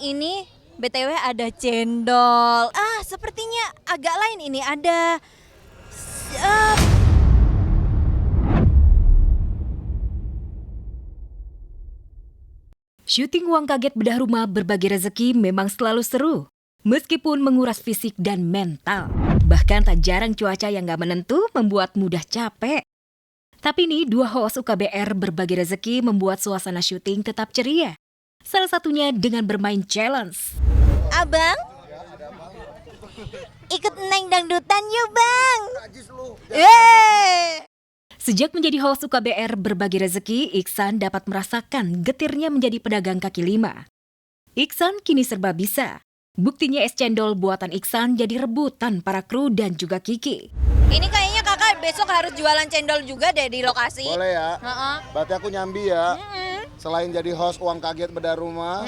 ini BTW ada cendol. Sepertinya agak lain ini. Ada Syuting Uang Kaget Bedah Rumah Berbagi Rezeki memang selalu seru, meskipun menguras fisik dan mental. Bahkan tak jarang cuaca yang gak menentu membuat mudah capek. Tapi nih, dua host UKBR Berbagi Rezeki membuat suasana syuting tetap ceria. Salah satunya dengan bermain challenge. Abang, ikut Neng Dangdutan yuk bang. Sejak menjadi host UKBR Berbagi Rezeki, Iksan dapat merasakan getirnya menjadi pedagang kaki lima. Iksan kini serba bisa. Buktinya es cendol buatan Iksan jadi rebutan para kru dan juga Kiki. Ini kayaknya kakak besok harus jualan cendol juga deh di lokasi. Boleh ya? Berarti aku nyambi ya. Selain jadi host Uang Kaget Bedah Rumah,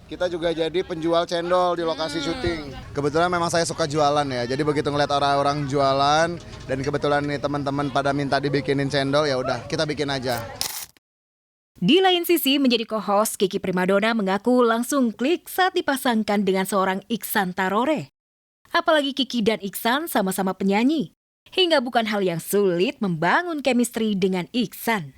kita juga jadi penjual cendol di lokasi syuting. Kebetulan memang saya suka jualan ya. Jadi begitu ngeliat orang-orang jualan dan kebetulan nih teman-teman pada minta dibikinin cendol, ya udah kita bikin aja. Di lain sisi, menjadi co-host Kiki Primadona mengaku langsung klik saat dipasangkan dengan seorang Iksan Tarore. Apalagi Kiki dan Iksan sama-sama penyanyi. Hingga bukan hal yang sulit membangun chemistry dengan Iksan.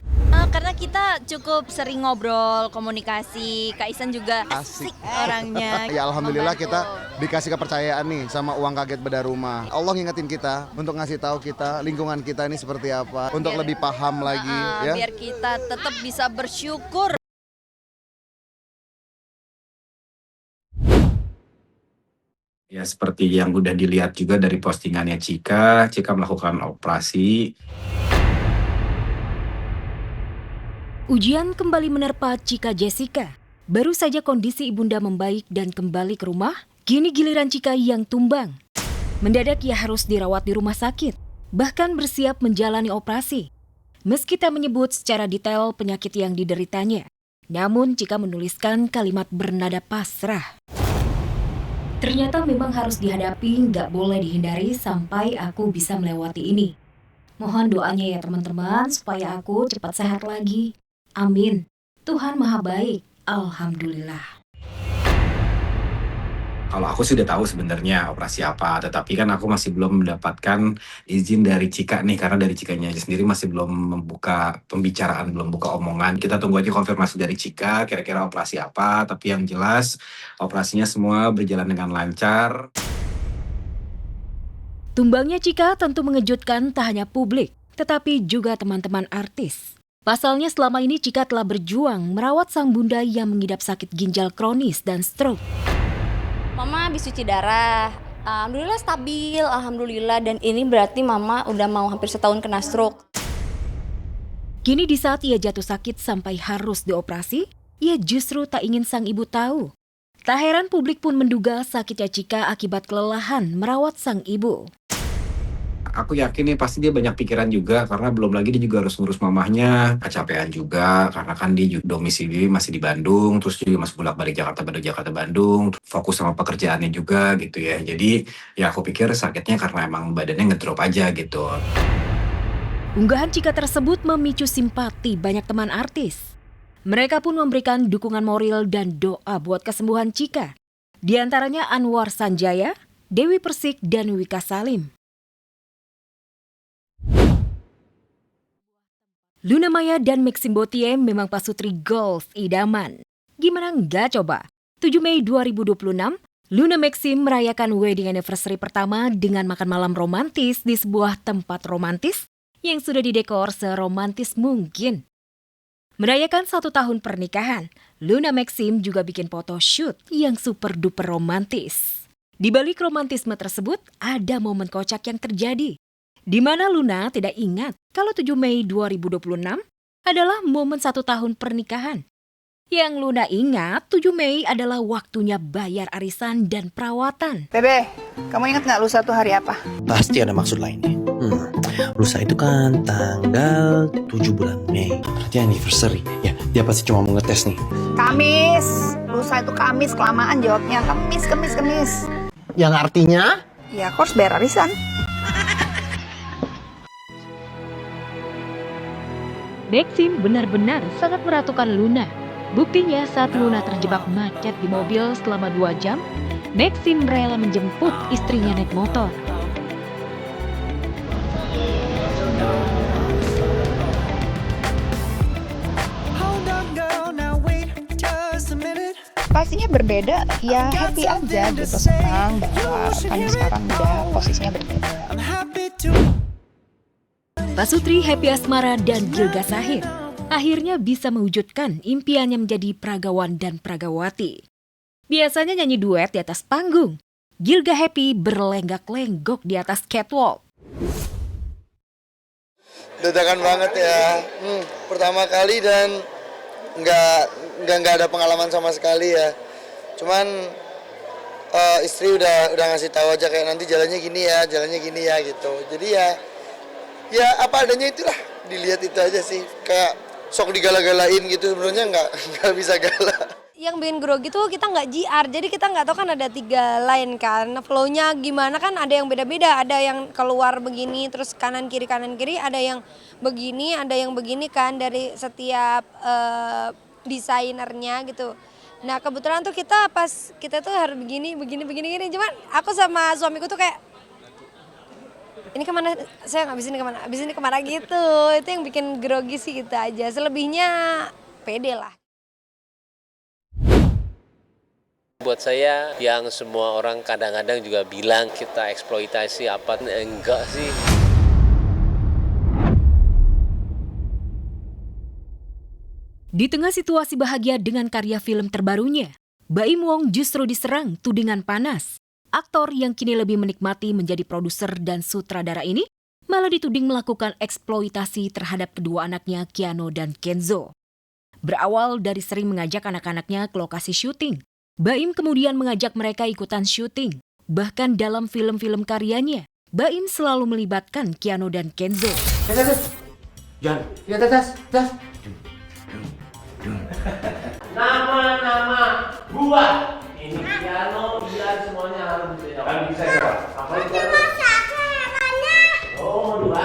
Karena kita cukup sering ngobrol, komunikasi. Kak Iksan juga asik orangnya. Ya alhamdulillah membantu. kita dikasih kepercayaan nih sama Uang Kaget Bedah Rumah. Allah ngingetin kita untuk ngasih tahu kita lingkungan kita ini seperti apa, untuk lebih paham lagi ya. Biar kita tetap bisa bersyukur. Ya seperti yang udah dilihat juga dari postingannya Cika melakukan operasi. Ujian kembali menerpa Cika Jessica. Baru saja kondisi ibunda membaik dan kembali ke rumah, kini giliran Cika yang tumbang. Mendadak ia harus dirawat di rumah sakit, bahkan bersiap menjalani operasi. Meski tak menyebut secara detail penyakit yang dideritanya, namun Cika menuliskan kalimat bernada pasrah. Ternyata memang harus dihadapi, nggak boleh dihindari sampai aku bisa melewati ini. Mohon doanya ya teman-teman supaya aku cepat sehat lagi. Amin. Tuhan Maha Baik. Alhamdulillah. Kalau aku sudah tahu sebenarnya operasi apa, tetapi kan aku masih belum mendapatkan izin dari Cika nih, karena dari Cikanya sendiri masih belum membuka pembicaraan, belum buka omongan. Kita tunggu aja konfirmasi dari Cika, kira-kira operasi apa, tapi yang jelas operasinya semua berjalan dengan lancar. Tumbangnya Cika tentu mengejutkan tak hanya publik, tetapi juga teman-teman artis. Pasalnya selama ini Cika telah berjuang merawat sang bunda yang mengidap sakit ginjal kronis dan stroke. Mama habis cuci darah, alhamdulillah stabil, alhamdulillah. Dan ini berarti mama udah mau hampir setahun kena stroke. Kini di saat ia jatuh sakit sampai harus dioperasi, ia justru tak ingin sang ibu tahu. Tak heran publik pun menduga sakitnya Cika akibat kelelahan merawat sang ibu. Aku yakin nih pasti dia banyak pikiran juga, karena belum lagi dia juga harus ngurus mamahnya, kecapean juga, karena kan dia juga domisili masih di Bandung, terus juga masih bolak-balik Jakarta-Bandung, fokus sama pekerjaannya juga gitu ya. Jadi ya aku pikir sakitnya karena emang badannya ngedrop aja gitu. Unggahan Cika tersebut memicu simpati banyak teman artis. Mereka pun memberikan dukungan moral dan doa buat kesembuhan Cika. Di antaranya Anwar Sanjaya, Dewi Persik, dan Wika Salim. Luna Maya dan Maxim Botier memang pasutri goals idaman. Gimana enggak coba? 7 Mei 2026, Luna Maxim merayakan wedding anniversary pertama dengan makan malam romantis di sebuah tempat romantis yang sudah didekor seromantis mungkin. Merayakan 1 tahun pernikahan, Luna Maxim juga bikin foto shoot yang super duper romantis. Di balik romantisme tersebut, ada momen kocak yang terjadi, di mana Luna tidak ingat kalau 7 Mei 2026 adalah momen 1 tahun pernikahan. Yang Luna ingat 7 Mei adalah waktunya bayar arisan dan perawatan. Bebe, kamu ingat nggak lusa tuh hari apa? Pasti ada maksud lainnya. Lusa itu kan tanggal 7 bulan Mei. Berarti anniversary. Ya, dia pasti cuma mau ngetes nih. Kamis. Lusa itu Kamis, kelamaan jawabnya. Kemis. Yang artinya? Ya, aku harus bayar arisan. Maxim benar-benar sangat meratukan Luna. Buktinya saat Luna terjebak macet di mobil selama 2 jam, Maxim rela menjemput istrinya naik motor. Pastinya berbeda, ya happy aja gitu, senang bahwa kan sekarang udah posisinya berbeda. Pasutri Happy Asmara dan Gilga Sahir akhirnya bisa mewujudkan impiannya menjadi pragawan dan pragawati. Biasanya nyanyi duet di atas panggung, Gilga Happy berlenggak-lenggok di atas catwalk. Dadakan banget ya. Pertama kali dan nggak ada pengalaman sama sekali ya. Cuman istri udah ngasih tahu aja kayak nanti jalannya gini ya gitu. Jadi ya apa adanya itulah, dilihat itu aja sih. Kayak sok digala-galain gitu, sebenarnya nggak bisa gala. Yang bikin grogi tuh kita nggak JR, jadi kita nggak tahu kan ada 3 line kan, flow-nya gimana kan ada yang beda-beda, ada yang keluar begini terus kanan kiri, ada yang begini kan dari setiap desainernya gitu. Nah kebetulan tuh kita tuh harus begini, cuman aku sama suamiku tuh kayak ini kemana, saya nggak abis ini kemana gitu, itu yang bikin grogi sih kita aja, selebihnya pede lah. Buat saya yang semua orang kadang-kadang juga bilang kita eksploitasi apa, enggak sih. Di tengah situasi bahagia dengan karya film terbarunya, Baim Wong justru diserang tudingan panas. Aktor yang kini lebih menikmati menjadi produser dan sutradara ini malah dituding melakukan eksploitasi terhadap kedua anaknya Keanu dan Kenzo. Berawal dari sering mengajak anak-anaknya ke lokasi syuting, Baim kemudian mengajak mereka ikutan syuting. Bahkan dalam film-film karyanya, Baim selalu melibatkan Keanu dan Kenzo. Jangan, lihat atas. Nama gua ini piano, dia semuanya harus bisa. Kan bisa coba. Apa itu? Oh, 2.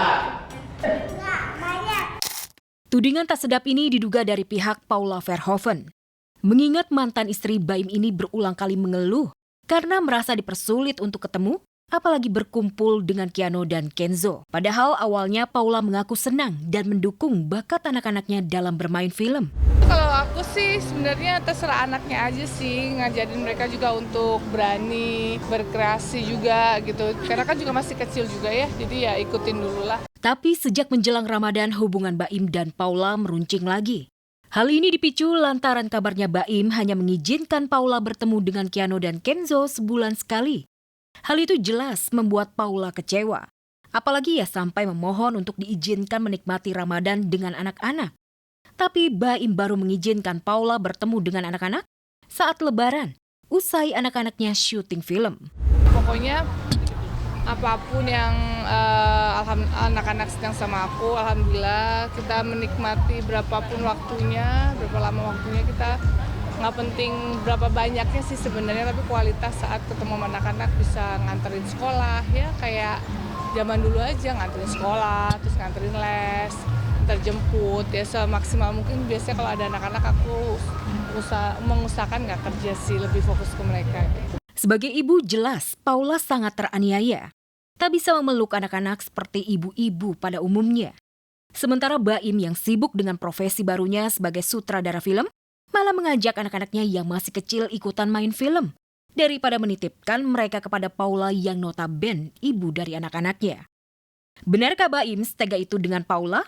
Enggak, banyak. Tudingan tak sedap ini diduga dari pihak Paula Verhoeven. Mengingat mantan istri Baim ini berulang kali mengeluh karena merasa dipersulit untuk ketemu, apalagi berkumpul dengan Keanu dan Kenzo. Padahal awalnya Paula mengaku senang dan mendukung bakat anak-anaknya dalam bermain film. Kalau aku sih sebenarnya terserah anaknya aja sih, ngajarin mereka juga untuk berani berkreasi juga gitu. Karena kan juga masih kecil juga ya, jadi ya ikutin dulu lah. Tapi sejak menjelang Ramadan, hubungan Baim dan Paula meruncing lagi. Hal ini dipicu lantaran kabarnya Baim hanya mengizinkan Paula bertemu dengan Keanu dan Kenzo sebulan sekali. Hal itu jelas membuat Paula kecewa. Apalagi ya sampai memohon untuk diizinkan menikmati Ramadan dengan anak-anak. Tapi Baim baru mengizinkan Paula bertemu dengan anak-anak saat Lebaran, usai anak-anaknya syuting film. Pokoknya apapun yang anak-anak sedang sama aku, alhamdulillah kita menikmati berapapun waktunya, berapa lama waktunya, kita nggak penting berapa banyaknya sih sebenarnya, tapi kualitas saat ketemu sama anak-anak, bisa nganterin sekolah ya, kayak zaman dulu aja nganterin sekolah, terus nganterin les, terjemput ya semaksimal mungkin. Biasanya kalau ada anak-anak aku mengusahakan nggak kerja sih, lebih fokus ke mereka. Sebagai ibu jelas Paula sangat teraniaya. Tak bisa memeluk anak-anak seperti ibu-ibu pada umumnya. Sementara Baim yang sibuk dengan profesi barunya sebagai sutradara film, malah mengajak anak-anaknya yang masih kecil ikutan main film, daripada menitipkan mereka kepada Paula yang notabene ibu dari anak-anaknya. Benarkah Baim setega itu dengan Paula?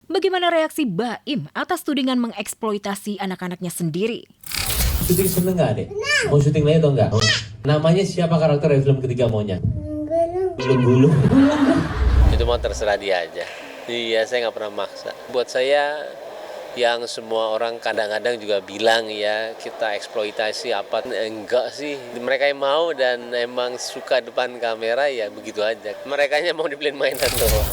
Bagaimana reaksi Baim atas tudingan mengeksploitasi anak-anaknya sendiri? Syuting seneng nggak, Dek? Mau syuting lagi atau enggak? Namanya siapa karakter dari film ketiga maunya? Gulung. Itu mau terserah dia aja. Iya, saya nggak pernah maksa. Buat saya yang semua orang kadang-kadang juga bilang ya kita eksploitasi apa, enggak sih. Mereka yang mau dan emang suka depan kamera ya begitu aja. Merekanya mau dibeliin mainan doang.